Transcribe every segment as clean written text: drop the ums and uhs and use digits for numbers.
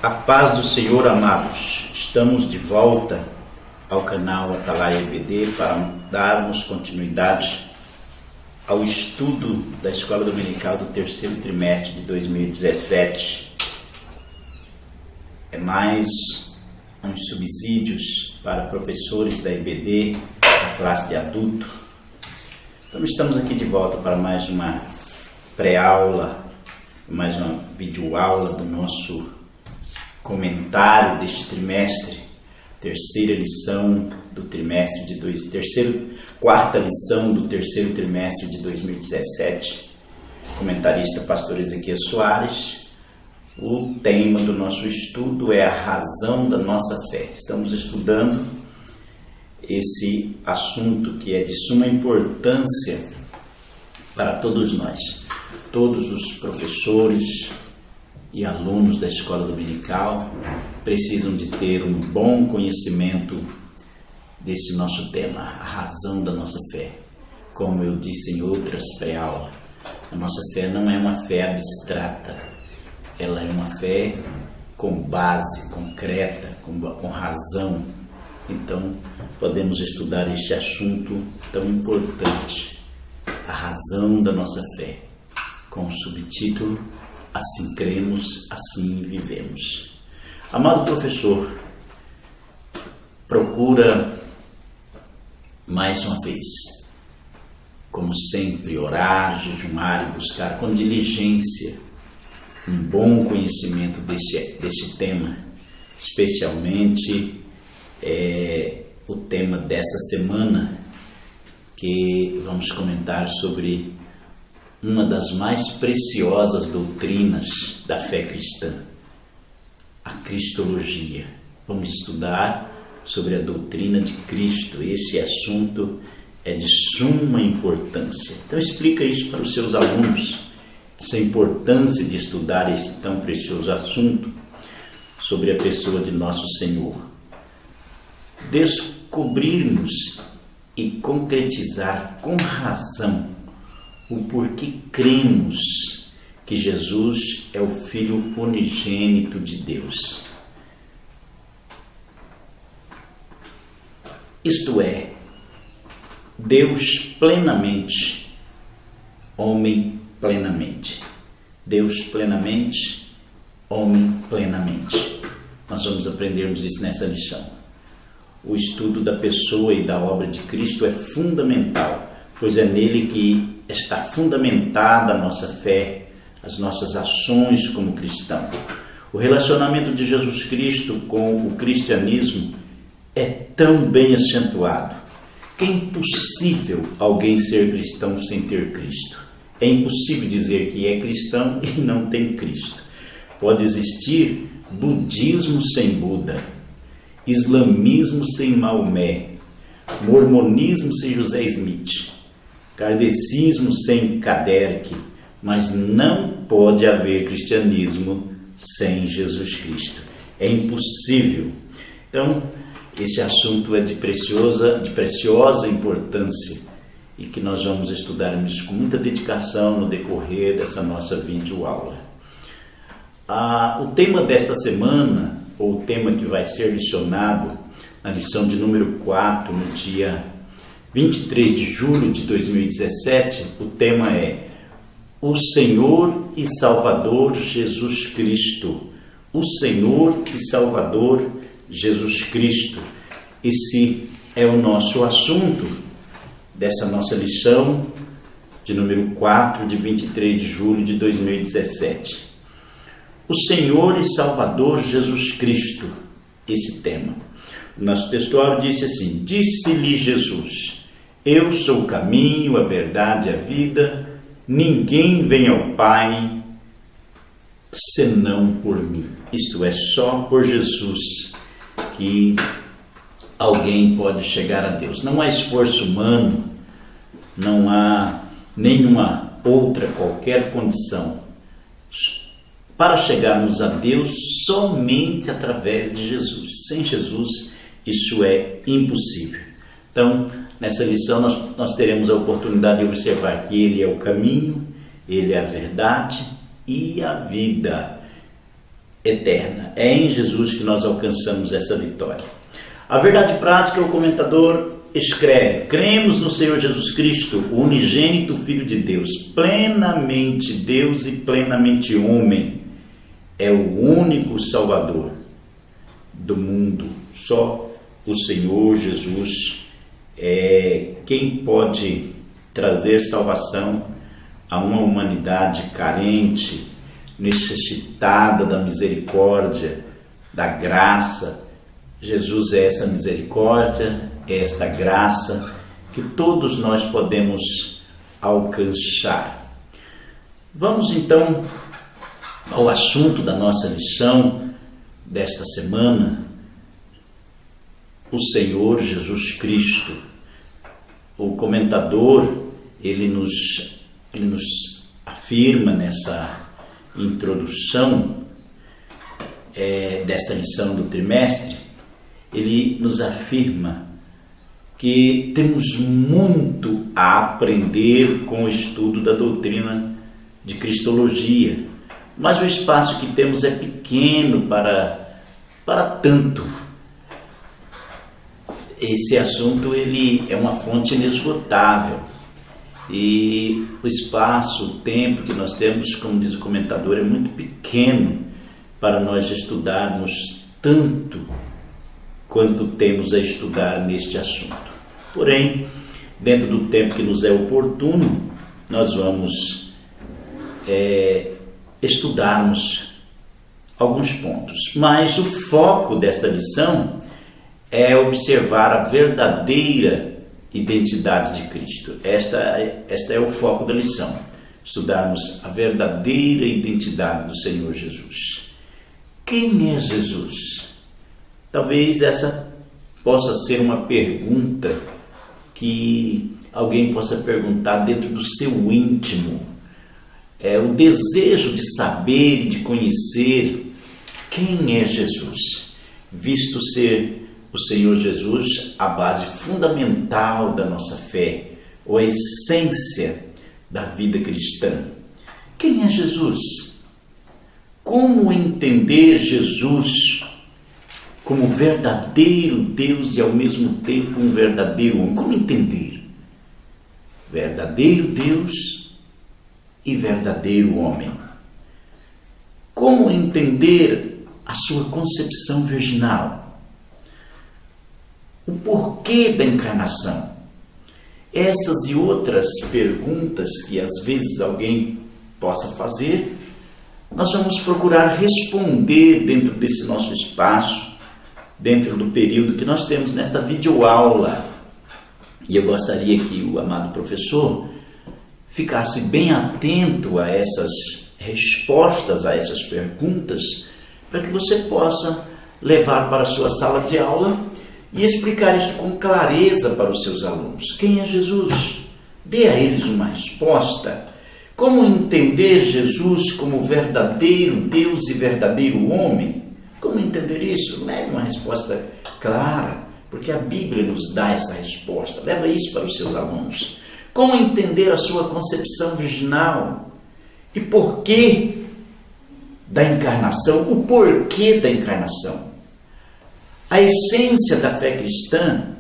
A paz do Senhor, amados. Estamos de volta ao canal Atalaia EBD para darmos continuidade ao estudo da Escola Dominical do terceiro trimestre de 2017. É mais uns subsídios para professores da EBD, da classe de adulto. Então estamos aqui de volta para mais uma pré-aula, mais uma videoaula do nosso comentário deste trimestre, terceira lição do trimestre quarta lição do terceiro trimestre de 2017. Comentarista pastor Ezequiel Soares. O tema do nosso estudo é a razão da nossa fé. Estamos estudando esse assunto que é de suma importância para todos nós, todos os professores e alunos da escola dominical precisam de ter um bom conhecimento desse nosso tema, a razão da nossa fé. Como eu disse em outras pré-aulas, a nossa fé não é uma fé abstrata, ela é uma fé com base concreta, com razão. Então, podemos estudar este assunto tão importante, a razão da nossa fé, com o subtítulo Assim cremos, assim vivemos. Amado professor, procura mais uma vez, como sempre, orar, jejuar e buscar com diligência um bom conhecimento deste tema, especialmente o tema desta semana, que vamos comentar sobre uma das mais preciosas doutrinas da fé cristã, a cristologia. Vamos estudar sobre a doutrina de Cristo. Esse assunto é de suma importância. Então explica isso para os seus alunos, essa importância de estudar esse tão precioso assunto sobre a pessoa de nosso Senhor. Descobrirmos e concretizar com razão o porquê cremos que Jesus é o Filho unigênito de Deus. Isto é, Deus plenamente, homem plenamente. Deus plenamente, homem plenamente. Nós vamos aprendermos isso nessa lição. O estudo da pessoa e da obra de Cristo é fundamental, pois é nele que está fundamentada a nossa fé, as nossas ações como cristão. O relacionamento de Jesus Cristo com o cristianismo é tão bem acentuado que é impossível alguém ser cristão sem ter Cristo. É impossível dizer que é cristão e não tem Cristo. Pode existir budismo sem Buda, islamismo sem Maomé, mormonismo sem José Smith, kardecismo sem Kardec, mas não pode haver cristianismo sem Jesus Cristo. É impossível. Então, esse assunto é de preciosa importância e que nós vamos estudarmos com muita dedicação no decorrer dessa nossa videoaula. O tema desta semana, ou o tema que vai ser licionado na lição de número 4, no dia 23 de julho de 2017, o tema é O Senhor e Salvador Jesus Cristo. O Senhor e Salvador Jesus Cristo. Esse é o nosso assunto dessa nossa lição de número 4, de 23 de julho de 2017. O Senhor e Salvador Jesus Cristo, esse tema. O nosso textuário disse assim: Disse-lhe Jesus: Eu sou o caminho, a verdade e a vida, ninguém vem ao Pai senão por mim. Isto é, só por Jesus que alguém pode chegar a Deus. Não há esforço humano, não há nenhuma outra qualquer condição para chegarmos a Deus somente através de Jesus. Sem Jesus, isso é impossível. Então, nessa lição, nós teremos a oportunidade de observar que Ele é o caminho, Ele é a verdade e a vida. eterna. É em Jesus que nós alcançamos essa vitória. A verdade prática, o comentador escreve: cremos no Senhor Jesus Cristo, o unigênito Filho de Deus, plenamente Deus e plenamente homem. É o único Salvador do mundo. Só o Senhor Jesus é quem pode trazer salvação a uma humanidade carente, necessitada da misericórdia, da graça. Jesus é essa misericórdia, é esta graça que todos nós podemos alcançar. Vamos então ao assunto da nossa lição desta semana: o Senhor Jesus Cristo. O comentador, ele nos afirma nessa introdução desta lição do trimestre, ele nos afirma que temos muito a aprender com o estudo da doutrina de Cristologia, mas o espaço que temos é pequeno para tanto. Esse assunto ele é uma fonte inesgotável e o espaço, o tempo que nós temos, como diz o comentador, é muito pequeno para nós estudarmos tanto quanto temos a estudar neste assunto. Porém, dentro do tempo que nos é oportuno, nós vamos estudarmos alguns pontos. Mas o foco desta lição é observar a verdadeira identidade de Cristo. Esta é o foco da lição. Estudarmos a verdadeira identidade do Senhor Jesus. Quem é Jesus? Talvez essa possa ser uma pergunta que alguém possa perguntar dentro do seu íntimo. O desejo de saber e de conhecer quem é Jesus, visto ser o Senhor Jesus a base fundamental da nossa fé, ou a essência da vida cristã. Quem é Jesus? Como entender Jesus como verdadeiro Deus e ao mesmo tempo um verdadeiro homem? Como entender? Verdadeiro Deus e verdadeiro homem. Como entender a sua concepção virginal? O porquê da encarnação? Essas e outras perguntas que às vezes alguém possa fazer, nós vamos procurar responder dentro desse nosso espaço, dentro do período que nós temos nesta videoaula. E eu gostaria que o amado professor ficasse bem atento a essas respostas, a essas perguntas, para que você possa levar para a sua sala de aula e explicar isso com clareza para os seus alunos. Quem é Jesus? Dê a eles uma resposta. Como entender Jesus como verdadeiro Deus e verdadeiro homem? Como entender isso? Leve uma resposta clara, porque a Bíblia nos dá essa resposta. Leva isso para os seus alunos. Como entender a sua concepção virginal? E porquê da encarnação? O porquê da encarnação? A essência da fé cristã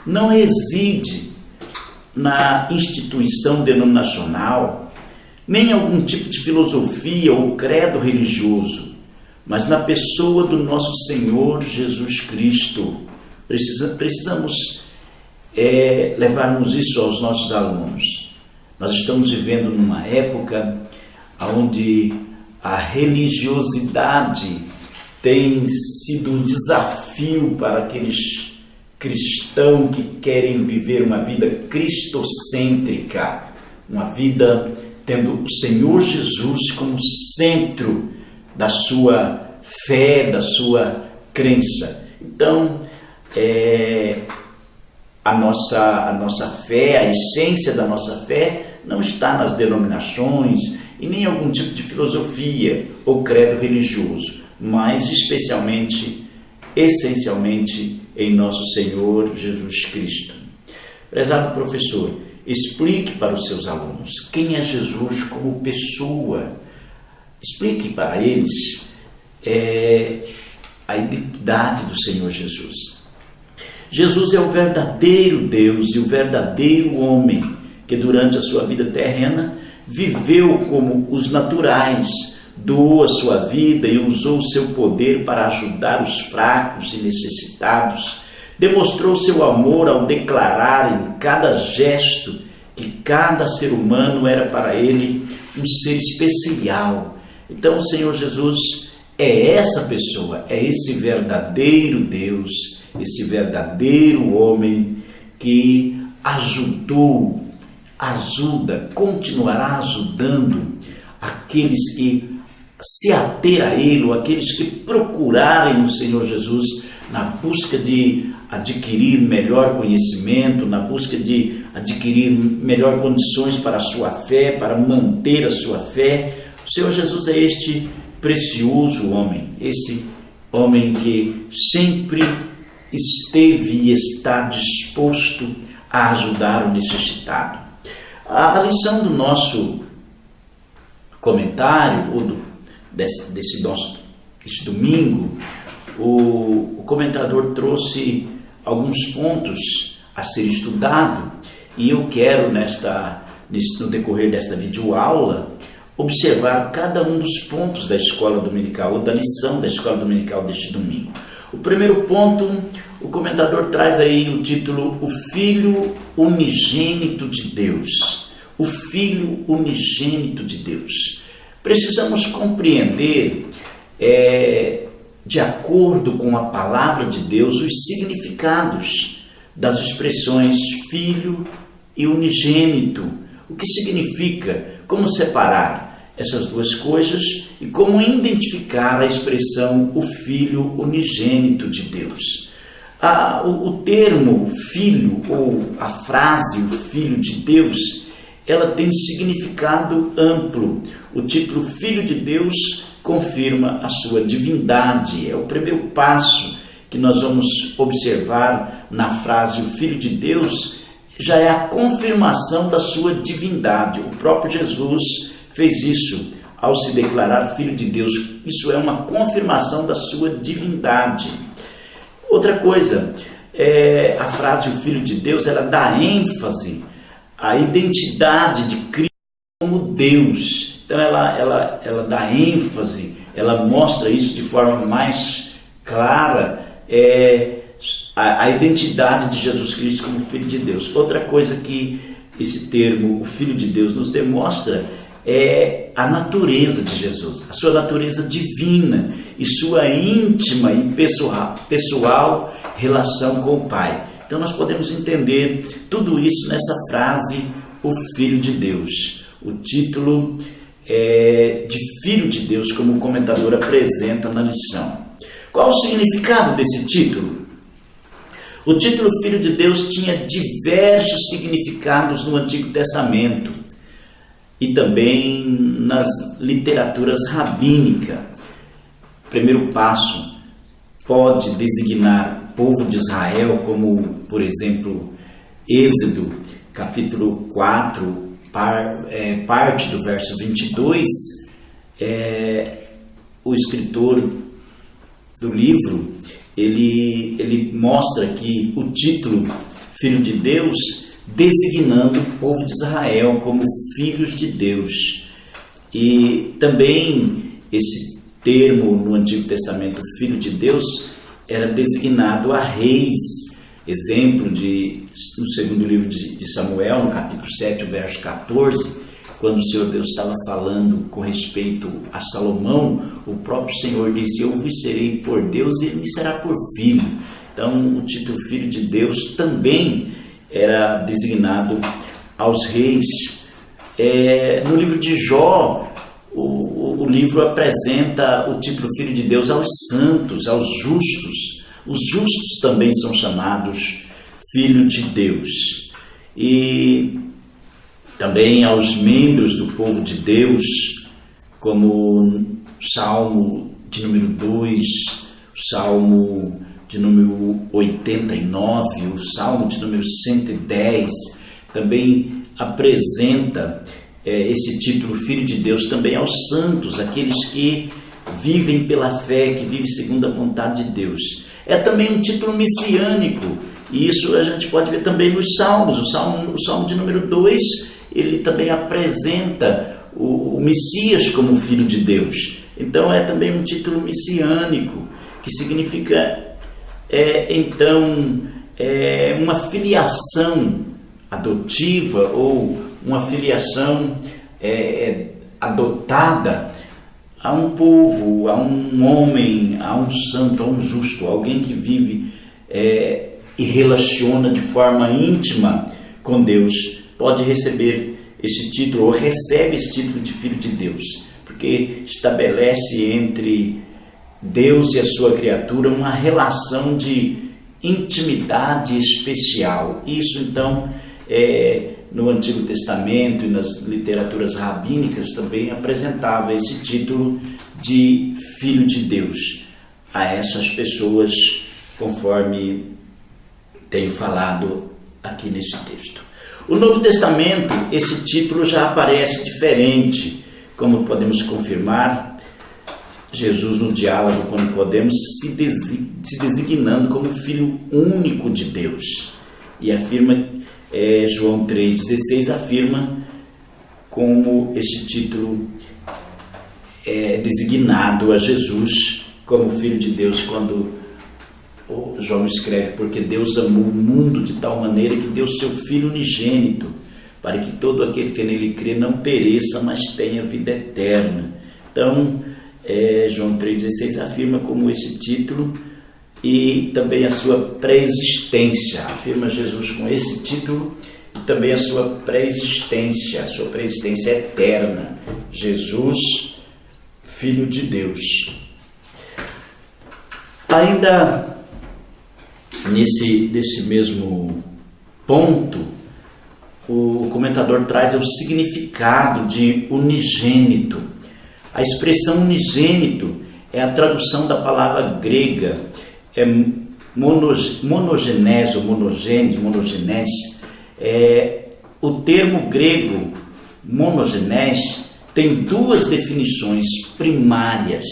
não reside na instituição denominacional, nem em algum tipo de filosofia ou credo religioso, mas na pessoa do nosso Senhor Jesus Cristo. Precisamos levarmos isso aos nossos alunos. Nós estamos vivendo numa época onde a religiosidade tem sido um desafio para aqueles cristãos que querem viver uma vida cristocêntrica, uma vida tendo o Senhor Jesus como centro da sua fé, da sua crença. Então, a nossa fé, a essência da nossa fé não está nas denominações e nem em algum tipo de filosofia ou credo religioso, mas essencialmente em nosso Senhor Jesus Cristo. Prezado professor, explique para os seus alunos quem é Jesus como pessoa. Explique para eles a identidade do Senhor Jesus. Jesus é o verdadeiro Deus e o verdadeiro homem que durante a sua vida terrena viveu como os naturais, doou a sua vida e usou o seu poder para ajudar os fracos e necessitados, demonstrou seu amor ao declarar em cada gesto que cada ser humano era para ele um ser especial. Então o Senhor Jesus é essa pessoa, é esse verdadeiro Deus, esse verdadeiro homem que ajuda, continuará ajudando aqueles que se ater a Ele, ou aqueles que procurarem no Senhor Jesus na busca de adquirir melhor conhecimento, na busca de adquirir melhor condições para a sua fé, para manter a sua fé. O Senhor Jesus é este precioso homem, esse homem que sempre esteve e está disposto a ajudar o necessitado. A lição do nosso comentário, ou desse domingo, o comentador trouxe alguns pontos a ser estudado, e eu quero no decorrer desta videoaula observar cada um dos pontos da escola dominical, ou da lição da escola dominical deste domingo. O primeiro ponto, o comentador traz aí o título: O Filho Unigênito de Deus. O Filho Unigênito de Deus. Precisamos compreender, de acordo com a palavra de Deus, os significados das expressões filho e unigênito. O que significa, como separar essas duas coisas e como identificar a expressão o Filho Unigênito de Deus. O termo filho, ou a frase o Filho de Deus, ela tem significado amplo. O título Filho de Deus confirma a sua divindade. É o primeiro passo que nós vamos observar na frase o Filho de Deus, já é a confirmação da sua divindade. O próprio Jesus fez isso ao se declarar Filho de Deus. Isso é uma confirmação da sua divindade. Outra coisa, a frase o Filho de Deus, ela dá ênfase à identidade de Cristo como Deus. Então ela dá ênfase, ela mostra isso de forma mais clara, a identidade de Jesus Cristo como Filho de Deus. Outra coisa que esse termo, o Filho de Deus, nos demonstra é a natureza de Jesus, a sua natureza divina e sua íntima e pessoal relação com o Pai. Então nós podemos entender tudo isso nessa frase, o Filho de Deus. O título de Filho de Deus, como o comentador apresenta na lição. Qual o significado desse título? O título Filho de Deus tinha diversos significados no Antigo Testamento e também nas literaturas rabínicas. Primeiro passo, pode designar o povo de Israel, como, por exemplo, Êxodo, capítulo 4, parte do verso 22, o escritor do livro, ele mostra aqui o título Filho de Deus, designando o povo de Israel como filhos de Deus. E também esse termo no Antigo Testamento, Filho de Deus, era designado a reis. Exemplo no segundo livro de Samuel, no capítulo 7, verso 14, quando o Senhor Deus estava falando com respeito a Salomão, o próprio Senhor disse: eu vos serei por Deus e ele me será por filho. Então o título Filho de Deus também era designado aos reis. No livro de Jó, o livro apresenta o título Filho de Deus aos santos, aos justos. Os justos também são chamados Filho de Deus. E também aos membros do povo de Deus, como o Salmo de número 2, o Salmo de número 89, o Salmo de número 110, também apresenta esse título Filho de Deus também aos santos, aqueles que vivem pela fé, que vivem segundo a vontade de Deus. É também um título messiânico, e isso a gente pode ver também nos Salmos. O Salmo de número 2, ele também apresenta o Messias como Filho de Deus. Então é também um título messiânico, que significa, uma filiação adotiva ou uma filiação adotada a um povo, a um homem, a um santo, a um justo, alguém que vive e relaciona de forma íntima com Deus, pode receber esse título, ou recebe esse título de Filho de Deus, porque estabelece entre Deus e a sua criatura uma relação de intimidade especial. Isso então no Antigo Testamento e nas literaturas rabínicas também apresentava esse título de Filho de Deus a essas pessoas, conforme tenho falado aqui nesse texto. O Novo Testamento, esse título já aparece diferente, como podemos confirmar, Jesus no diálogo com Nicodemos se designando como Filho único de Deus, e afirma, João 3,16 afirma como esse título é designado a Jesus como Filho de Deus, quando João escreve: porque Deus amou o mundo de tal maneira que deu seu Filho unigênito, para que todo aquele que nele crê não pereça, mas tenha vida eterna. Então, João 3,16 afirma como esse título, e também a sua pré-existência, afirma Jesus com esse título, e também a sua pré-existência eterna, Jesus, Filho de Deus. Ainda nesse mesmo ponto, o comentador traz o significado de unigênito. A expressão unigênito é a tradução da palavra grega monogenese ou monogenes. O termo grego monogenes tem duas definições primárias,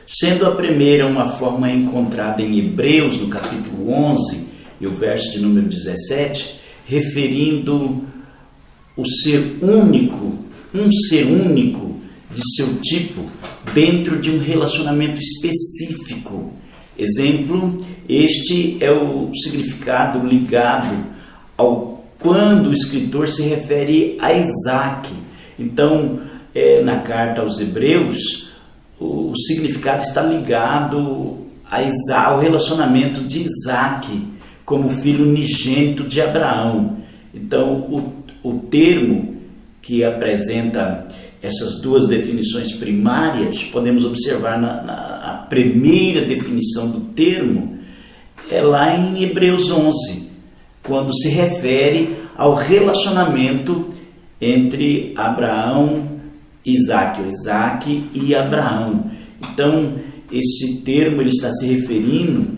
sendo a primeira uma forma encontrada em Hebreus, no capítulo 11, e o verso de número 17, referindo o ser único, um ser único de seu tipo, dentro de um relacionamento específico. Exemplo, este é o significado ligado ao quando o escritor se refere a Isaac. Então, na carta aos Hebreus, o significado está ligado ao relacionamento de Isaac como filho unigênito de Abraão. Então, o termo que apresenta essas duas definições primárias, podemos observar na primeira definição do termo, é lá em Hebreus 11, quando se refere ao relacionamento entre Abraão e Isaac, ou Isaac e Abraão. Então, esse termo ele está se referindo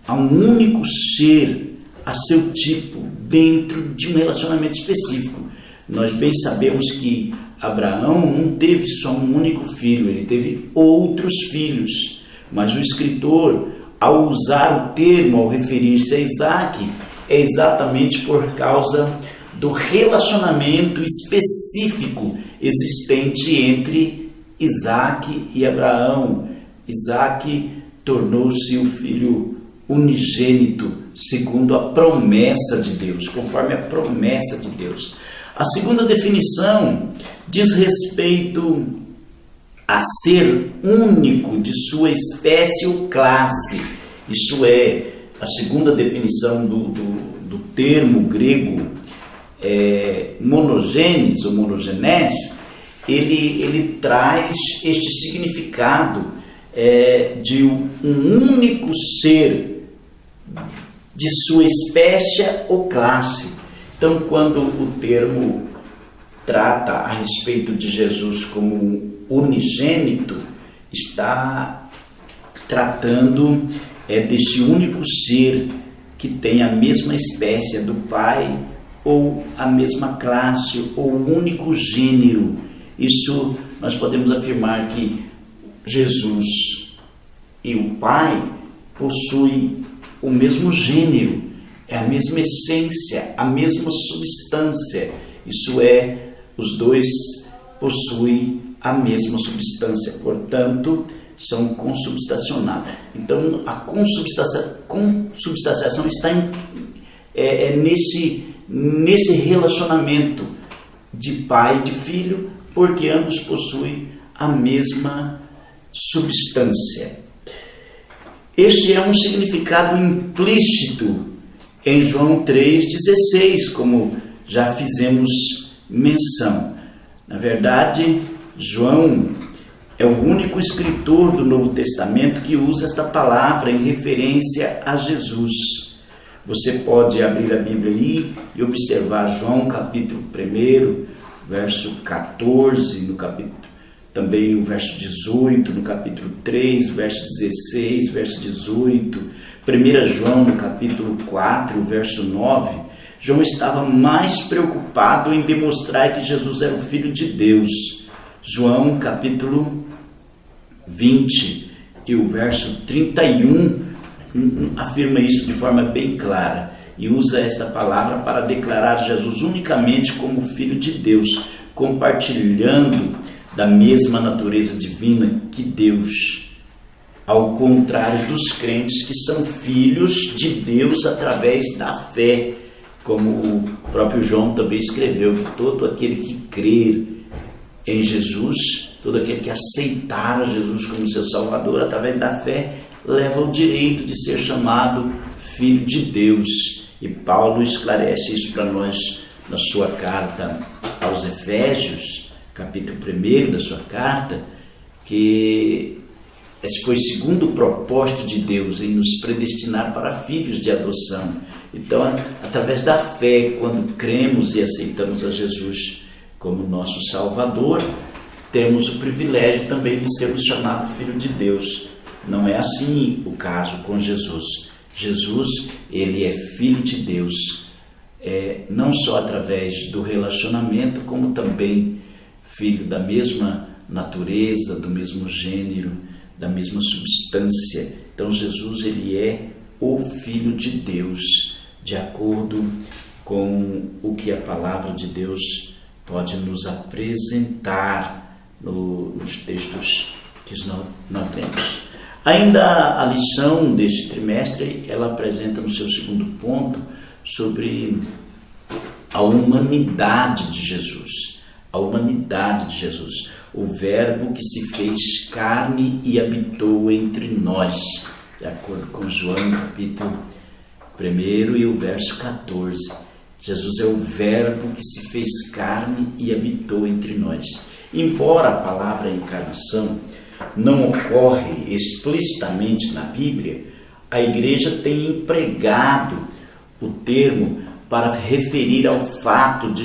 a um único ser, a seu tipo, dentro de um relacionamento específico. Nós bem sabemos que Abraão não teve só um único filho, ele teve outros filhos. Mas o escritor, ao usar o termo, ao referir-se a Isaac, é exatamente por causa do relacionamento específico existente entre Isaac e Abraão. Isaac tornou-se o filho unigênito, segundo a promessa de Deus, conforme a promessa de Deus. A segunda definição diz respeito a ser único de sua espécie ou classe. Isso é, a segunda definição do termo grego monogenes ou monogenes, ele traz este significado de um único ser de sua espécie ou classe. Então, quando o termo trata a respeito de Jesus como unigênito, está tratando desse único ser que tem a mesma espécie do Pai, ou a mesma classe, ou o único gênero. Isso nós podemos afirmar que Jesus e o Pai possuem o mesmo gênero, é a mesma essência, a mesma substância. Isso é, os dois possuem a mesma substância, portanto, são consubstanciados. Então, a consubstanciação está nesse relacionamento de pai e de filho, porque ambos possuem a mesma substância. Este é um significado implícito em João 3,16, como já fizemos menção. Na verdade, João é o único escritor do Novo Testamento que usa esta palavra em referência a Jesus. Você pode abrir a Bíblia aí e observar João capítulo 1, verso 14, no capítulo, também o verso 18, no capítulo 3, verso 16, verso 18, 1 João no capítulo 4, verso 9. João estava mais preocupado em demonstrar que Jesus era o Filho de Deus. João capítulo 20 e o verso 31 afirma isso de forma bem clara e usa esta palavra para declarar Jesus unicamente como Filho de Deus, compartilhando da mesma natureza divina que Deus, ao contrário dos crentes que são filhos de Deus através da fé, como o próprio João também escreveu, que todo aquele que crer em Jesus, todo aquele que aceitar a Jesus como seu Salvador através da fé, leva o direito de ser chamado Filho de Deus. E Paulo esclarece isso para nós na sua carta aos Efésios, capítulo 1 da sua carta, que esse foi segundo o propósito de Deus em nos predestinar para filhos de adoção. Então, através da fé, quando cremos e aceitamos a Jesus como nosso Salvador, temos o privilégio também de sermos chamados Filho de Deus. Não é assim o caso com Jesus. Jesus, ele é Filho de Deus, não só através do relacionamento, como também filho da mesma natureza, do mesmo gênero, da mesma substância. Então Jesus, ele é o Filho de Deus, de acordo com o que a palavra de Deus pode nos apresentar nos textos que nós lemos. Ainda a lição deste trimestre, ela apresenta no seu segundo ponto sobre a humanidade de Jesus. A humanidade de Jesus, o verbo que se fez carne e habitou entre nós, de acordo com João capítulo 1 e o verso 14. Jesus é o verbo que se fez carne e habitou entre nós. Embora a palavra encarnação não ocorre explicitamente na Bíblia, a igreja tem empregado o termo para referir ao fato de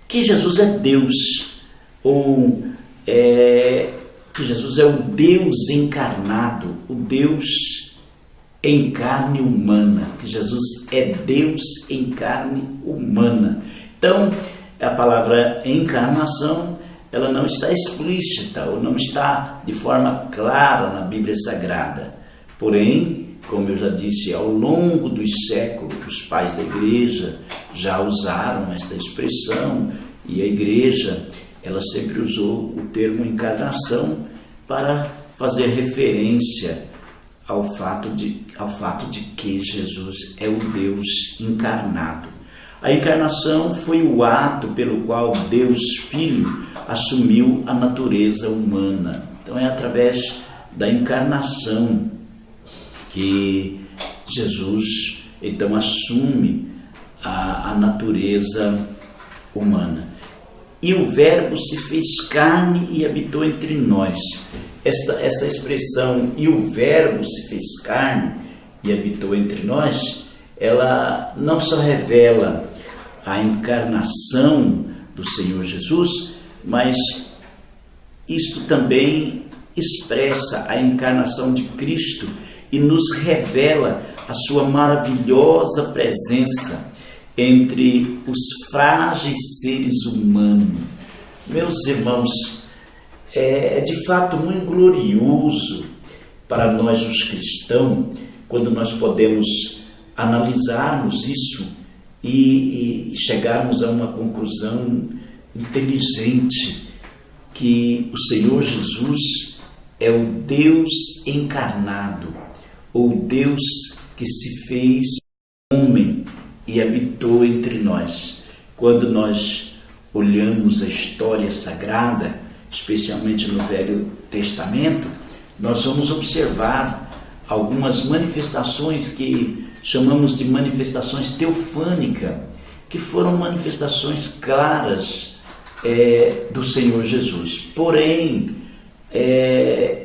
que Jesus é Deus, ou que Jesus é o Deus encarnado, o Deus em carne humana, que Jesus é Deus em carne humana. Então, a palavra encarnação, ela não está explícita, ou não está de forma clara na Bíblia Sagrada. Porém, como eu já disse, ao longo dos séculos, os pais da igreja já usaram esta expressão, e a igreja, ela sempre usou o termo encarnação para fazer referência ao fato de que Jesus é o Deus encarnado. A encarnação foi o ato pelo qual Deus Filho assumiu a natureza humana. Então é através da encarnação que Jesus então assume a natureza humana. E o verbo se fez carne e habitou entre nós. Esta expressão, e o verbo se fez carne e habitou entre nós, ela não só revela a encarnação do Senhor Jesus, mas isto também expressa a encarnação de Cristo e nos revela a sua maravilhosa presença entre os frágeis seres humanos. Meus irmãos, É de fato muito glorioso para nós os cristãos quando nós podemos analisarmos isso e chegarmos a uma conclusão inteligente, que o Senhor Jesus é o Deus encarnado, ou Deus que se fez homem e habitou entre nós. Quando nós olhamos a história sagrada, especialmente no Velho Testamento, nós vamos observar algumas manifestações que chamamos de manifestações teofânicas, que foram manifestações claras do Senhor Jesus. Porém,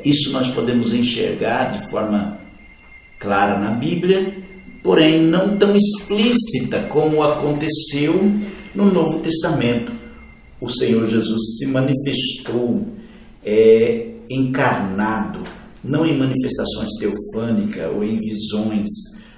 isso nós podemos enxergar de forma clara na Bíblia, porém não tão explícita como aconteceu no Novo Testamento. O Senhor Jesus se manifestou encarnado, não em manifestações teofânicas ou em visões,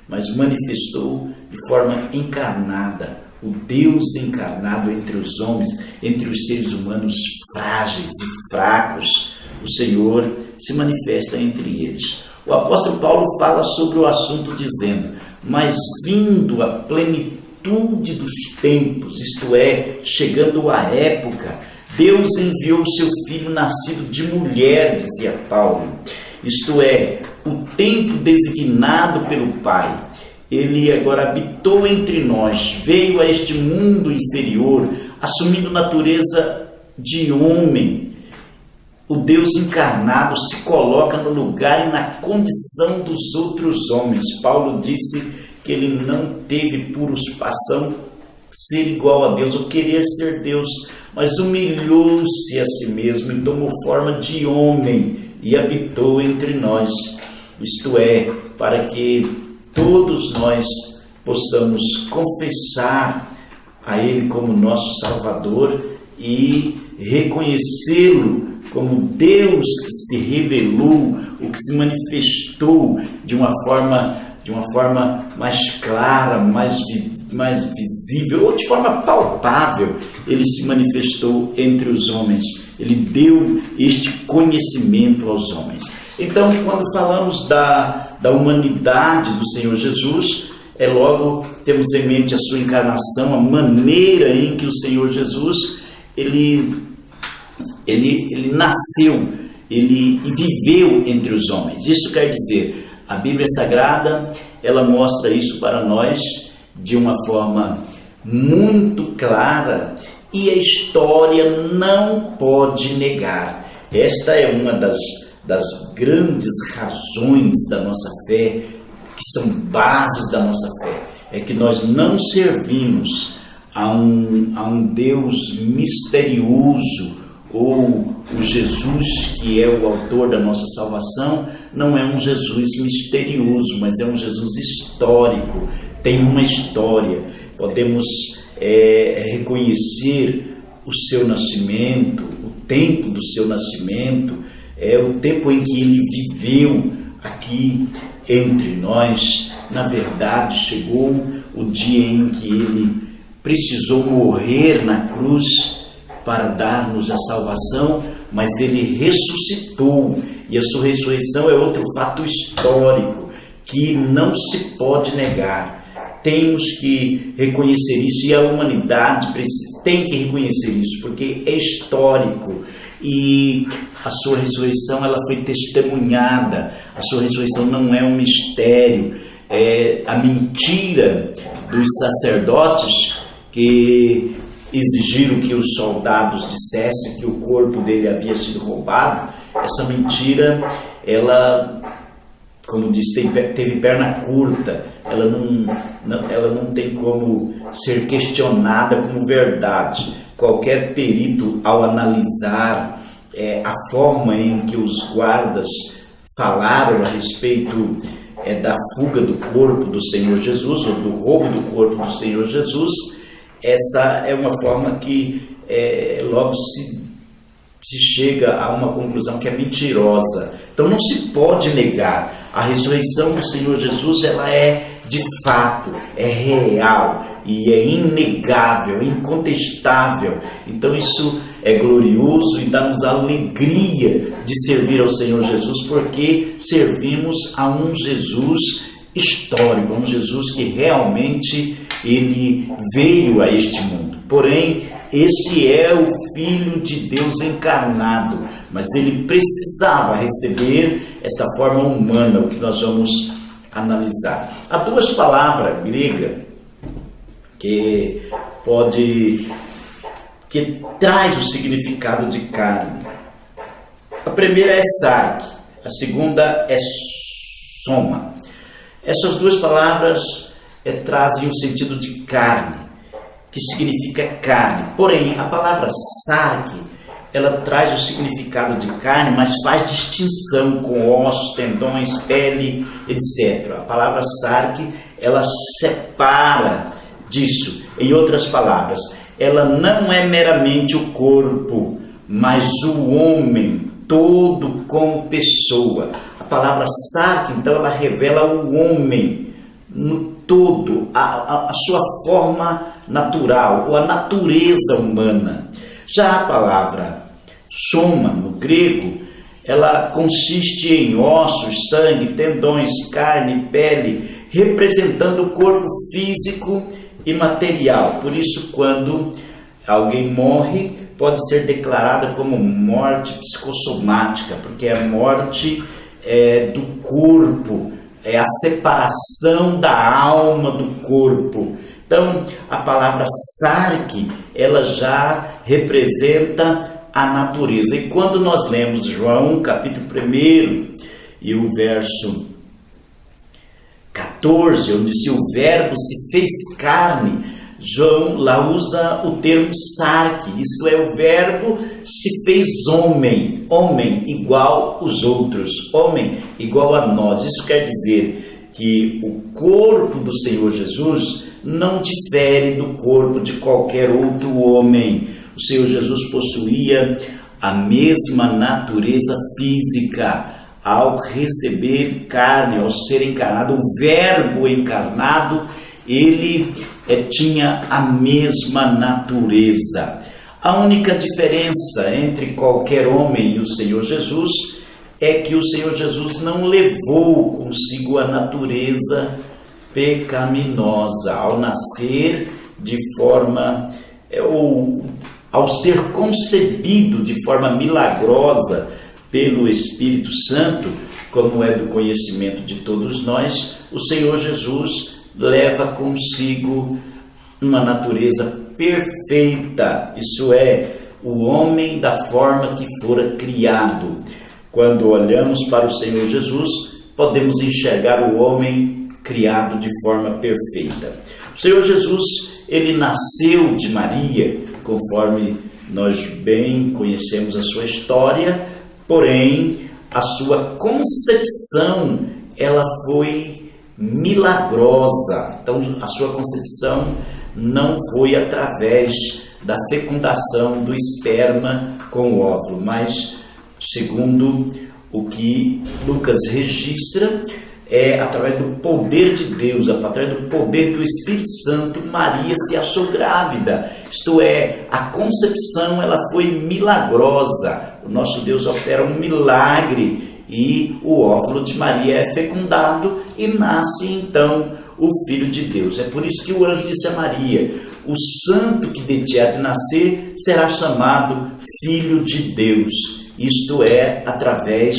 mas manifestou de forma encarnada, o Deus encarnado entre os homens, entre os seres humanos frágeis e fracos. O Senhor se manifesta entre eles. O apóstolo Paulo fala sobre o assunto dizendo: mas vindo a plenitude dos tempos, isto é, chegando a época, Deus enviou o seu Filho nascido de mulher, dizia Paulo. Isto é, o tempo designado pelo Pai. Ele agora habitou entre nós, veio a este mundo inferior, assumindo natureza de homem. O Deus encarnado se coloca no lugar e na condição dos outros homens. Paulo disse que ele não teve por usurpação ser igual a Deus ou querer ser Deus, mas humilhou-se a si mesmo e tomou forma de homem e habitou entre nós. Isto é, para que todos nós possamos confessar a Ele como nosso Salvador e reconhecê-lo como Deus que se revelou, o que se manifestou de uma forma mais clara, mais visível, ou de forma palpável. Ele se manifestou entre os homens, ele deu este conhecimento aos homens. Então, quando falamos da humanidade do Senhor Jesus, logo temos em mente a sua encarnação, a maneira em que o Senhor Jesus ele nasceu, ele viveu entre os homens. Isso quer dizer, a Bíblia Sagrada, ela mostra isso para nós de uma forma muito clara, e a história não pode negar. Esta é uma das grandes razões da nossa fé, que são bases da nossa fé, é que nós não servimos a um Deus misterioso, ou o Jesus que é o autor da nossa salvação não é um Jesus misterioso, mas é um Jesus histórico, tem uma história. Podemos reconhecer o seu nascimento, o tempo do seu nascimento, o tempo em que ele viveu aqui entre nós. Na verdade, chegou o dia em que ele precisou morrer na cruz para dar-nos a salvação, mas ele ressuscitou, e a sua ressurreição é outro fato histórico que não se pode negar. Temos que reconhecer isso, e a humanidade tem que reconhecer isso, porque é histórico. E a sua ressurreição, ela foi testemunhada. A sua ressurreição não é um mistério. A mentira dos sacerdotes que exigiram que os soldados dissessem que o corpo dele havia sido roubado, essa mentira, ela, como diz, teve perna curta, ela não tem como ser questionada como verdade. Qualquer perito, ao analisar a forma em que os guardas falaram a respeito da fuga do corpo do Senhor Jesus, ou do roubo do corpo do Senhor Jesus, essa é uma forma que logo se chega a uma conclusão que é mentirosa. Então não se pode negar. A ressurreição do Senhor Jesus, ela é de fato, é real e é inegável, incontestável. Então isso é glorioso e dá-nos a alegria de servir ao Senhor Jesus, porque servimos a um Jesus histórico, um Jesus que realmente ele veio a este mundo. Porém, esse é o Filho de Deus encarnado, mas ele precisava receber esta forma humana, o que nós vamos analisar. Há duas palavras gregas que traz o significado de carne. A primeira é sarque, a segunda é soma. Essas duas palavras trazem o sentido de carne, que significa carne. Porém, a palavra sarque, ela traz o significado de carne, mas faz distinção com ossos, tendões, pele, etc. A palavra sarque, ela separa disso. Em outras palavras, ela não é meramente o corpo, mas o homem todo como pessoa. A palavra sarque, então, ela revela o homem no todo, a sua forma natural, ou a natureza humana. Já a palavra soma, no grego, ela consiste em ossos, sangue, tendões, carne, pele, representando o corpo físico e material. Por isso, quando alguém morre, pode ser declarada como morte psicossomática, porque é a morte do corpo, é a separação da alma do corpo. Então, a palavra sarque, ela já representa a natureza. E quando nós lemos João, capítulo 1, e o verso 14, onde diz: o verbo se fez carne, João lá usa o termo sarque, isto é, o verbo se fez homem, homem igual os outros, homem igual a nós. Isso quer dizer que o corpo do Senhor Jesus não difere do corpo de qualquer outro homem. O Senhor Jesus possuía a mesma natureza física. Ao receber carne, ao ser encarnado, o verbo encarnado, ele tinha a mesma natureza. A única diferença entre qualquer homem e o Senhor Jesus é que o Senhor Jesus não levou consigo a natureza pecaminosa ao nascer ao ser concebido de forma milagrosa pelo Espírito Santo, como é do conhecimento de todos nós. O Senhor Jesus leva consigo uma natureza perfeita, isso é, o homem da forma que fora criado. Quando olhamos para o Senhor Jesus, podemos enxergar o homem criado de forma perfeita. O Senhor Jesus, ele nasceu de Maria, conforme nós bem conhecemos a sua história, porém, a sua concepção, ela foi milagrosa. Então, a sua concepção não foi através da fecundação do esperma com o óvulo, mas, segundo o que Lucas registra, é através do poder de Deus, através do poder do Espírito Santo, Maria se achou grávida. Isto é, a concepção, ela foi milagrosa. O nosso Deus opera um milagre e o óvulo de Maria é fecundado e nasce então o Filho de Deus. É por isso que o anjo disse a Maria: o santo que de ti há de nascer será chamado Filho de Deus. Isto é, através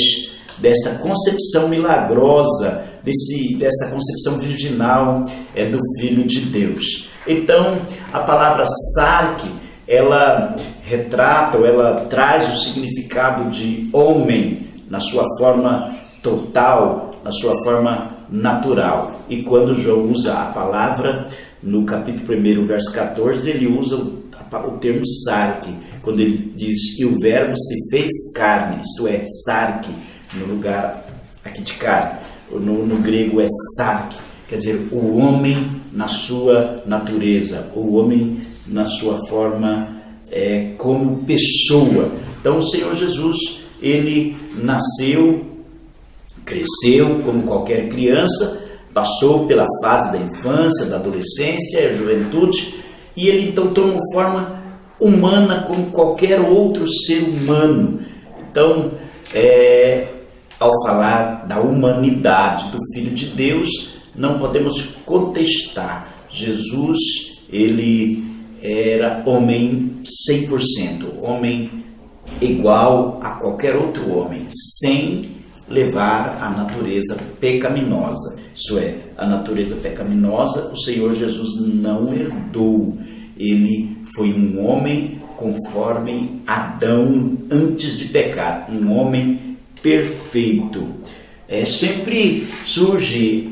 desta concepção milagrosa, dessa concepção virginal do Filho de Deus. Então, a palavra sarque, ela retrata, ou ela traz o significado de homem na sua forma total, na sua forma natural. E quando João usa a palavra, no capítulo 1, verso 14, ele usa o termo sarque, quando ele diz: e o verbo se fez carne, isto é, sarque, no lugar aqui de carne. No grego é sarque, quer dizer, o homem na sua natureza, o homem na sua forma como pessoa. Então o Senhor Jesus, ele nasceu, cresceu como qualquer criança, passou pela fase da infância, da adolescência, da juventude, e ele então tomou forma humana como qualquer outro ser humano. Então, ao falar da humanidade do Filho de Deus, não podemos contestar. Jesus, ele era homem 100%, homem igual a qualquer outro homem, sem levar a natureza pecaminosa. Isso é, a natureza pecaminosa o Senhor Jesus não herdou. Ele foi um homem conforme Adão antes de pecar, um homem perfeito. Sempre surge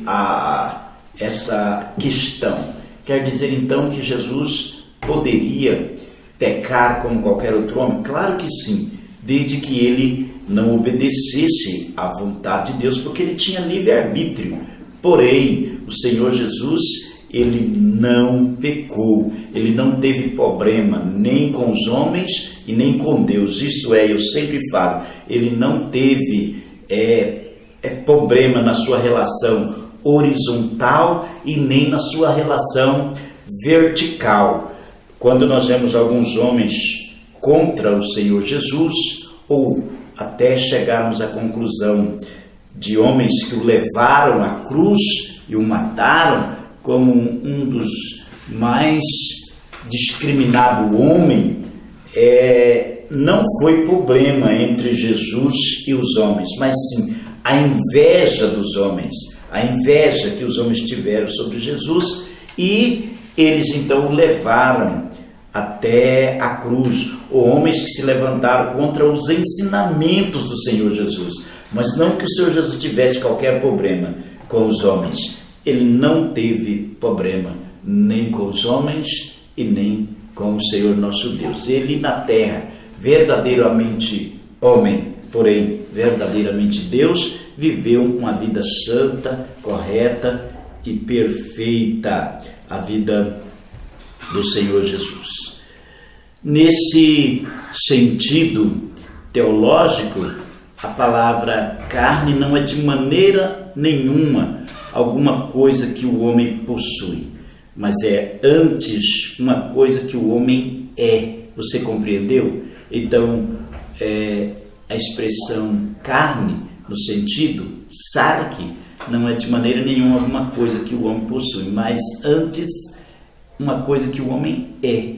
essa questão. Quer dizer então que Jesus poderia pecar como qualquer outro homem? Claro que sim, desde que ele não obedecesse à vontade de Deus, porque ele tinha livre-arbítrio. Porém, o Senhor Jesus, ele não pecou, ele não teve problema nem com os homens e nem com Deus. Isto é, eu sempre falo, ele não teve problema na sua relação horizontal e nem na sua relação vertical. Quando nós vemos alguns homens contra o Senhor Jesus, ou até chegarmos à conclusão de homens que o levaram à cruz e o mataram como um dos mais discriminados homens, não foi problema entre Jesus e os homens, mas sim a inveja dos homens, a inveja que os homens tiveram sobre Jesus, e eles então o levaram até a cruz, ou homens que se levantaram contra os ensinamentos do Senhor Jesus, mas não que o Senhor Jesus tivesse qualquer problema com os homens. Ele não teve problema nem com os homens e nem com o Senhor nosso Deus. Ele na terra, verdadeiramente homem, porém verdadeiramente Deus, viveu uma vida santa, correta e perfeita, a vida do Senhor Jesus. Nesse sentido teológico, a palavra carne não é de maneira nenhuma alguma coisa que o homem possui, mas é antes uma coisa que o homem é. Você compreendeu? Então, a expressão carne, no sentido sarque, não é de maneira nenhuma alguma coisa que o homem possui, mas antes uma coisa que o homem é,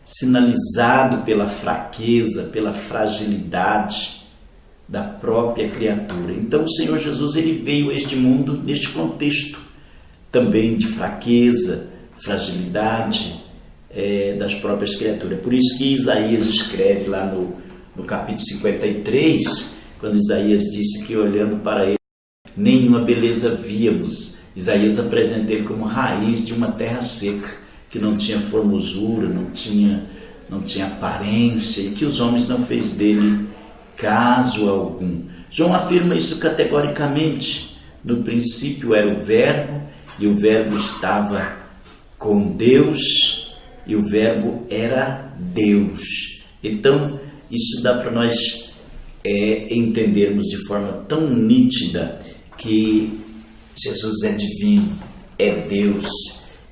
sinalizado pela fraqueza, pela fragilidade da própria criatura. Então o Senhor Jesus, ele veio a este mundo neste contexto também de fraqueza, fragilidade das próprias criaturas. Por isso que Isaías escreve lá no capítulo 53, quando Isaías disse que olhando para ele nenhuma beleza víamos. Isaías apresenta ele como raiz de uma terra seca, que não tinha formosura, não tinha aparência, e que os homens não fez dele caso algum. João afirma isso categoricamente. No princípio era o Verbo, e o Verbo estava com Deus, e o Verbo era Deus. Então, isso dá para nós entendermos de forma tão nítida que Jesus é divino, é Deus,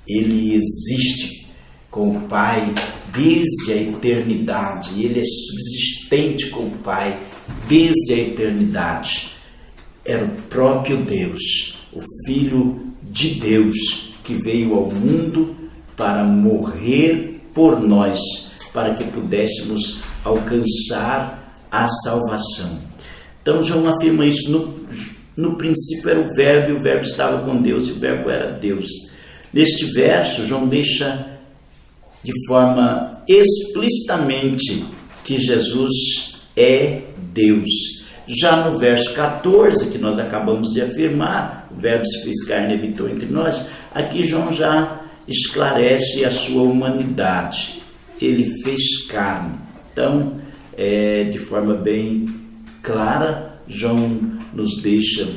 ele existe com o Pai desde a eternidade, ele é subsistente com o Pai desde a eternidade. Era o próprio Deus, o Filho de Deus, que veio ao mundo para morrer por nós, para que pudéssemos alcançar a salvação. Então João afirma isso. No princípio era o Verbo, e o Verbo estava com Deus, e o Verbo era Deus. Neste verso, João deixa de forma explicitamente que Jesus é Deus. Já no verso 14, que nós acabamos de afirmar, o Verbo se fez carne e habitou entre nós, aqui João já esclarece a sua humanidade. Ele fez carne. Então, de forma bem clara, João nos deixa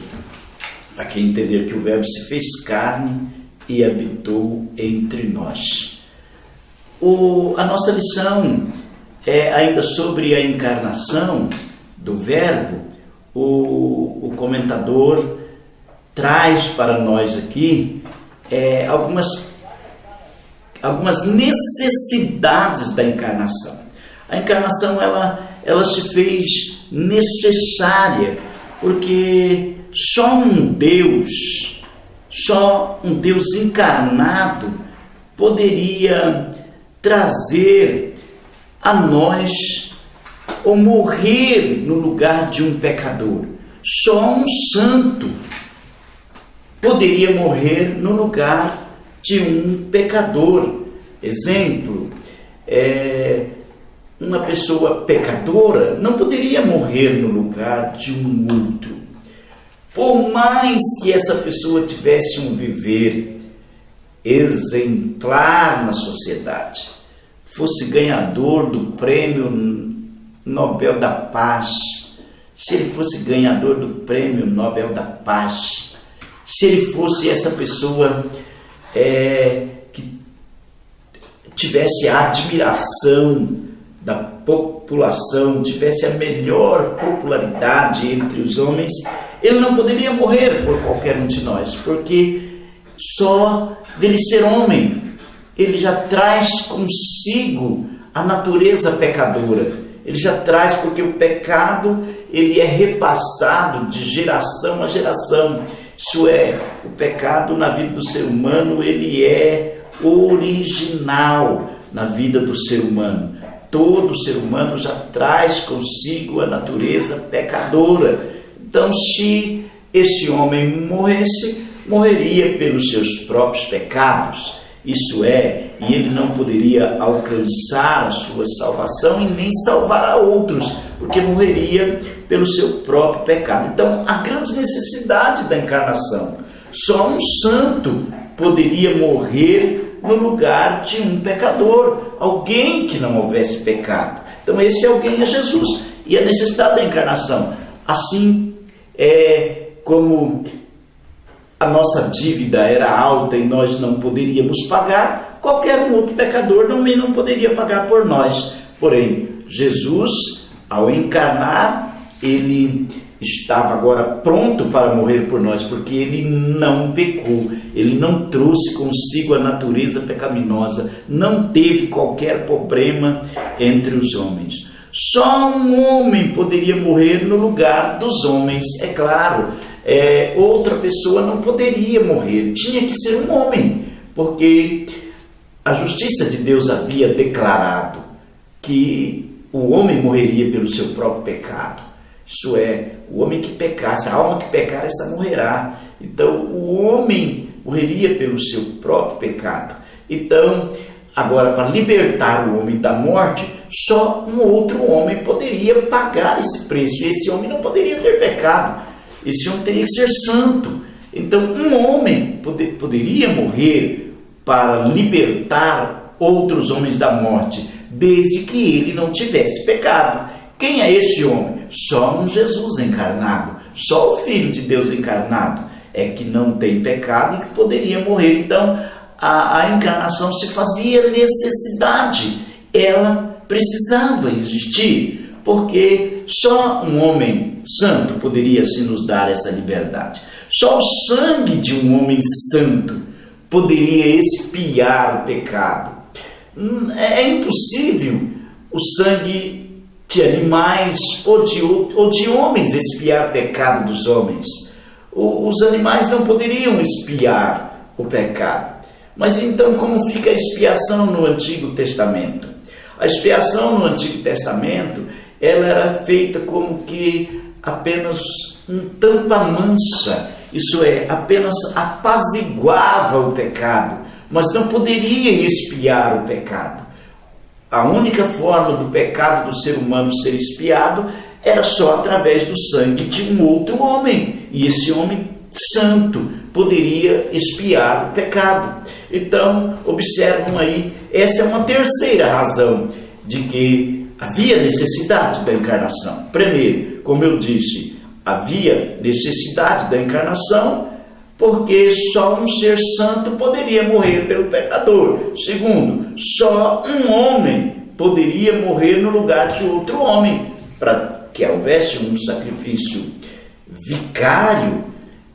aqui entender que o Verbo se fez carne e habitou entre nós. A nossa lição é ainda sobre a encarnação do Verbo. O comentador traz para nós aqui algumas algumas necessidades da encarnação. A encarnação ela se fez necessária, porque só um Deus encarnado poderia trazer a nós ou morrer no lugar de um pecador. Só um santo poderia morrer no lugar de um pecador. Exemplo, uma pessoa pecadora não poderia morrer no lugar de um outro. Por mais que essa pessoa tivesse um viver exemplar na sociedade, fosse ganhador do Prêmio Nobel da Paz, se ele fosse ganhador do Prêmio Nobel da Paz, se ele fosse essa pessoa que tivesse a admiração da população, tivesse a melhor popularidade entre os homens, ele não poderia morrer por qualquer um de nós, porque só dele ser homem, ele já traz consigo a natureza pecadora. Ele já traz, porque o pecado ele é repassado de geração a geração. Isso é, o pecado na vida do ser humano, ele é original na vida do ser humano. Todo ser humano já traz consigo a natureza pecadora. Então, se esse homem morresse, morreria pelos seus próprios pecados. Isso é, e ele não poderia alcançar a sua salvação e nem salvar a outros, porque morreria pelo seu próprio pecado. Então, a grande necessidade da encarnação. Só um santo poderia morrer no lugar de um pecador, alguém que não houvesse pecado. Então, esse alguém é Jesus, e a necessidade da encarnação. Assim, como a nossa dívida era alta e nós não poderíamos pagar, qualquer um outro pecador também não poderia pagar por nós. Porém, Jesus, ao encarnar, ele estava agora pronto para morrer por nós, porque ele não pecou, ele não trouxe consigo a natureza pecaminosa, não teve qualquer problema entre os homens. Só um homem poderia morrer no lugar dos homens, é claro. Outra pessoa não poderia morrer, tinha que ser um homem, porque a justiça de Deus havia declarado que o homem morreria pelo seu próprio pecado. Isso é, o homem que pecasse, a alma que pecar, essa morrerá. Então, o homem morreria pelo seu próprio pecado. Então, agora, para libertar o homem da morte, só um outro homem poderia pagar esse preço. E esse homem não poderia ter pecado. Esse homem teria que ser santo. Então, um homem poderia morrer para libertar outros homens da morte, desde que ele não tivesse pecado. Quem é esse homem? Só um Jesus encarnado. Só o Filho de Deus encarnado é que não tem pecado e que poderia morrer. Então, a encarnação se fazia necessidade. Ela precisava existir, porque só um homem santo poderia se nos dar essa liberdade. Só o sangue de um homem santo poderia expiar o pecado. É impossível o sangue de animais ou de homens expiar o pecado dos homens. Os animais não poderiam expiar o pecado. Mas então, como fica a expiação no Antigo Testamento? A expiação no Antigo Testamento, ela era feita como que apenas um tampa-mancha, isso é, apenas apaziguava o pecado, mas não poderia expiar o pecado. A única forma do pecado do ser humano ser expiado era só através do sangue de um outro homem, e esse homem santo poderia expiar o pecado. Então, observam aí, essa é uma terceira razão de que havia necessidade da encarnação. Primeiro, como eu disse, havia necessidade da encarnação porque só um ser santo poderia morrer pelo pecador. Segundo, só um homem poderia morrer no lugar de outro homem. Para que houvesse um sacrifício vicário,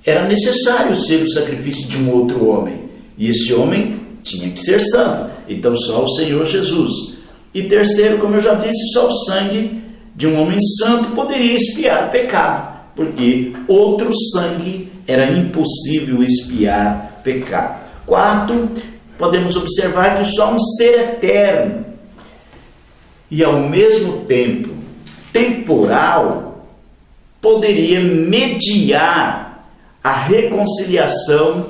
era necessário ser o sacrifício de um outro homem. E esse homem tinha que ser santo. Então só o Senhor Jesus. E terceiro, como eu já disse, só o sangue de um homem santo poderia expiar o pecado, porque outro sangue era impossível expiar pecado. Quarto, podemos observar que só um ser eterno e ao mesmo tempo temporal poderia mediar a reconciliação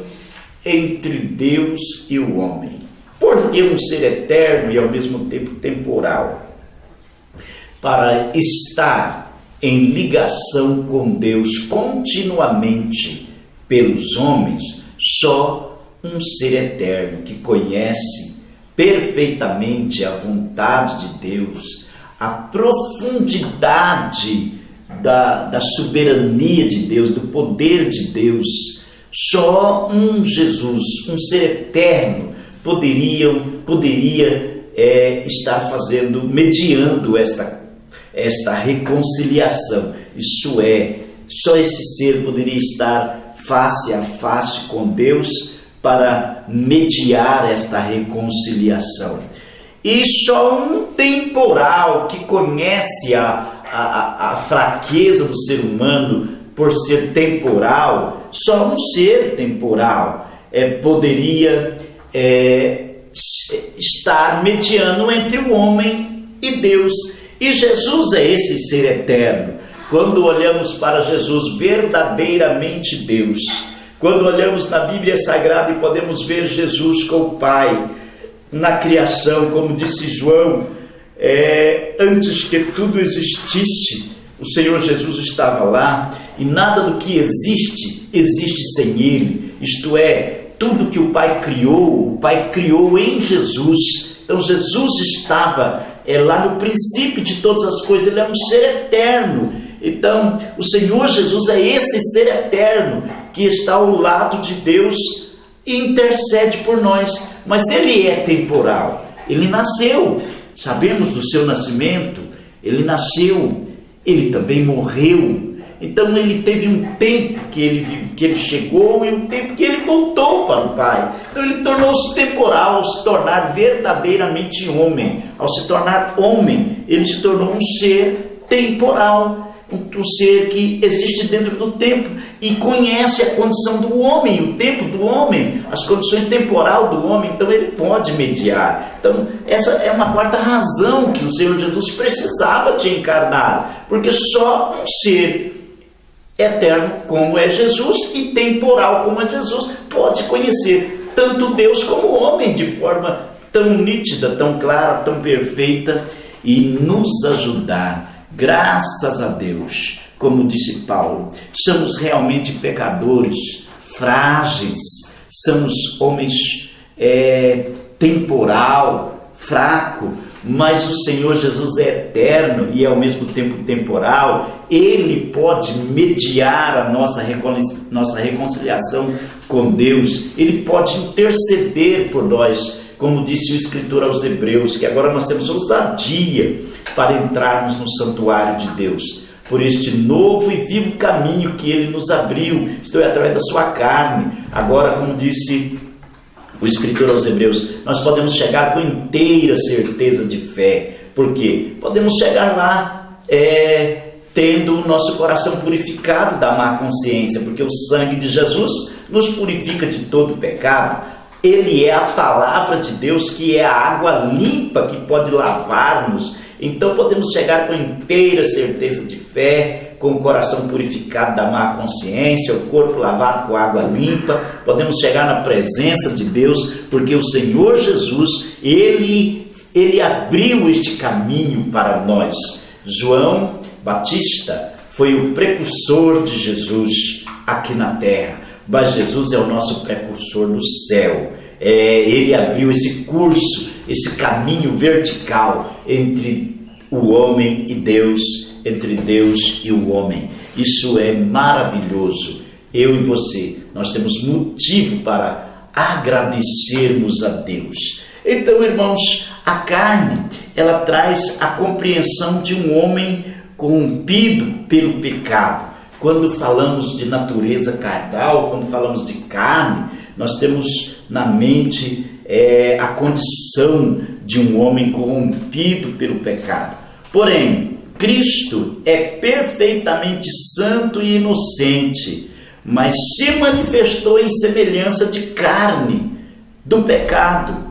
entre Deus e o homem. Por que um ser eterno e ao mesmo tempo temporal? Para estar em ligação com Deus continuamente pelos homens, só um ser eterno que conhece perfeitamente a vontade de Deus, a profundidade da soberania de Deus, do poder de Deus. Só um Jesus, um ser eterno, poderia estar mediando esta reconciliação. Isso é, só esse ser poderia estar face a face com Deus para mediar esta reconciliação. E só um temporal que conhece a fraqueza do ser humano por ser temporal, só um ser temporal poderia estar mediando entre o homem e Deus. E Jesus é esse ser eterno. Quando olhamos para Jesus, verdadeiramente Deus, quando olhamos na Bíblia Sagrada e podemos ver Jesus com o Pai na criação, como disse João, antes que tudo existisse, o Senhor Jesus estava lá, e nada do que existe sem Ele. Isto é, tudo que o Pai criou em Jesus. Então Jesus estava lá no princípio de todas as coisas. Ele é um ser eterno. Então o Senhor Jesus é esse ser eterno que está ao lado de Deus e intercede por nós. Mas Ele é temporal. Ele nasceu, sabemos do seu nascimento. Ele nasceu, Ele também morreu. Então Ele teve um tempo que ele chegou e um tempo que Ele voltou para o Pai. Então Ele tornou-se temporal ao se tornar verdadeiramente homem. Ao se tornar homem, Ele se tornou um ser temporal, um ser que existe dentro do tempo e conhece a condição do homem, o tempo do homem, as condições temporal do homem. Então Ele pode mediar. Então essa é uma quarta razão que o Senhor Jesus precisava de encarnar, porque só um ser eterno como é Jesus e temporal como é Jesus pode conhecer tanto Deus como o homem de forma tão nítida, tão clara, tão perfeita e nos ajudar. Graças a Deus, como disse Paulo, somos realmente pecadores, frágeis, somos homens temporal, fraco, mas o Senhor Jesus é eterno e ao mesmo tempo temporal. Ele pode mediar a nossa reconciliação com Deus. Ele pode interceder por nós, como disse o escritor aos Hebreus, que agora nós temos ousadia para entrarmos no santuário de Deus, por este novo e vivo caminho que Ele nos abriu, isto é, através da sua carne. Agora, como disse o escritor aos Hebreus, nós podemos chegar com inteira certeza de fé. Por quê? Podemos chegar lá tendo o nosso coração purificado da má consciência, porque o sangue de Jesus nos purifica de todo pecado. Ele é a palavra de Deus, que é a água limpa que pode lavar-nos. Então podemos chegar com inteira certeza de fé, com o coração purificado da má consciência, o corpo lavado com água limpa. Podemos chegar na presença de Deus, porque o Senhor Jesus, Ele abriu este caminho para nós. João Batista foi o precursor de Jesus aqui na terra, mas Jesus é o nosso precursor no céu. Ele abriu esse curso, esse caminho vertical entre o homem e Deus, entre Deus e o homem. Isso é maravilhoso. Eu e você, nós temos motivo para agradecermos a Deus. Então, irmãos, a carne, ela traz a compreensão de um homem corrompido pelo pecado. Quando falamos de natureza carnal, quando falamos de carne, nós temos na mente a condição de um homem corrompido pelo pecado. Porém, Cristo é perfeitamente santo e inocente, mas se manifestou em semelhança de carne do pecado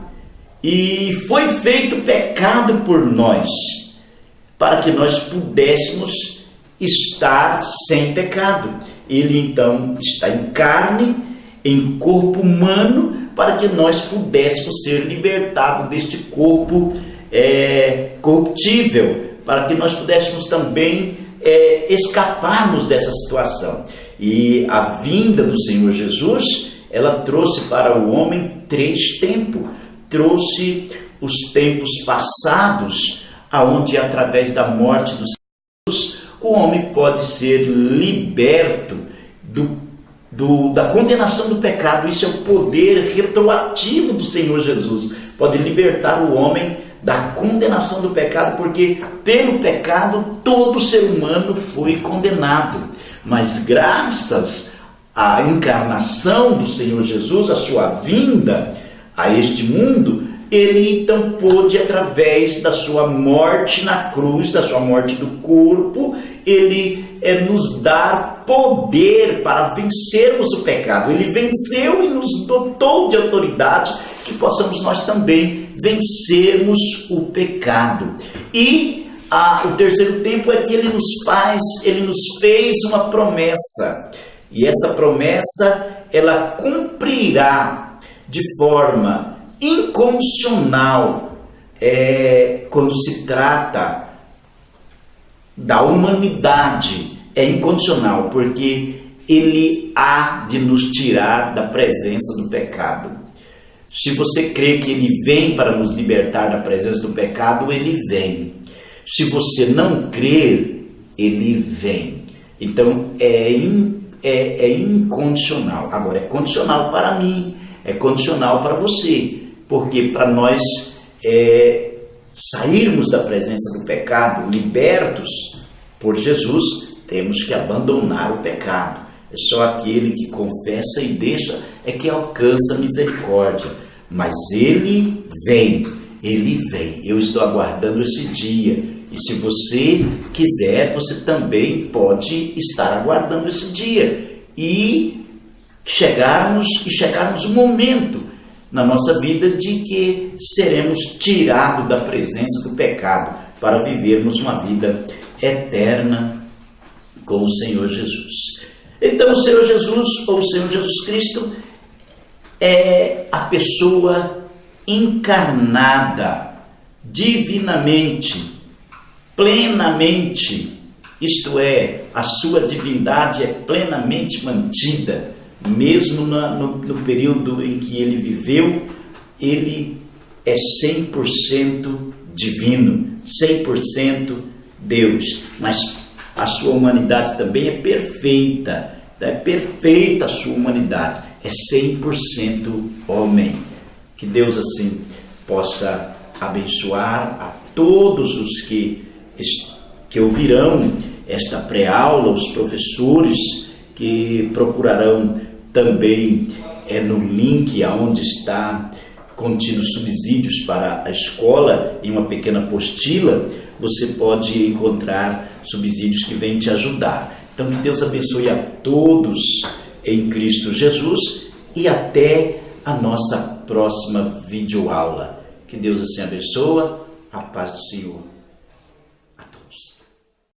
e foi feito pecado por nós, para que nós pudéssemos estar sem pecado. Ele então está em carne, em corpo humano, para que nós pudéssemos ser libertados deste corpo corruptível, para que nós pudéssemos também escaparmos dessa situação. E a vinda do Senhor Jesus, ela trouxe para o homem 3 tempos. Trouxe os tempos passados, aonde através da morte do Senhor Jesus, o homem pode ser liberto da condenação do pecado. Isso é o poder retroativo do Senhor Jesus. Pode libertar o homem da condenação do pecado, porque pelo pecado todo ser humano foi condenado. Mas graças à encarnação do Senhor Jesus, a sua vinda a este mundo, ele então pôde, através da sua morte na cruz, da sua morte do corpo, ele nos dar poder para vencermos o pecado. Ele venceu e nos dotou de autoridade que possamos nós também vencermos o pecado. E o terceiro tempo é que ele nos fez uma promessa. E essa promessa, ela cumprirá de forma incondicional quando se trata da humanidade. É incondicional, porque ele há de nos tirar da presença do pecado. Se você crê que ele vem para nos libertar da presença do pecado, ele vem. Se você não crer, ele vem. Então é incondicional. Agora, é condicional para mim, é condicional para você, porque para nós sairmos da presença do pecado, libertos por Jesus, temos que abandonar o pecado. É só aquele que confessa e deixa é que alcança misericórdia. Mas ele vem. Eu estou aguardando esse dia. E se você quiser, você também pode estar aguardando esse dia. E chegarmos o momento na nossa vida de que seremos tirados da presença do pecado para vivermos uma vida eterna com o Senhor Jesus. Então o Senhor Jesus, ou o Senhor Jesus Cristo, é a pessoa encarnada divinamente, plenamente, isto é, a sua divindade é plenamente mantida, mesmo no período em que ele viveu. Ele é 100% divino, 100% Deus, mas a sua humanidade também é perfeita, a sua humanidade, é 100% homem. Que Deus assim possa abençoar a todos os que ouvirão esta pré-aula, os professores que procurarão também no link aonde está contido subsídios para a escola, em uma pequena apostila, você pode encontrar subsídios que vêm te ajudar. Então que Deus abençoe a todos em Cristo Jesus e até a nossa próxima videoaula. Que Deus assim abençoe, a paz do Senhor.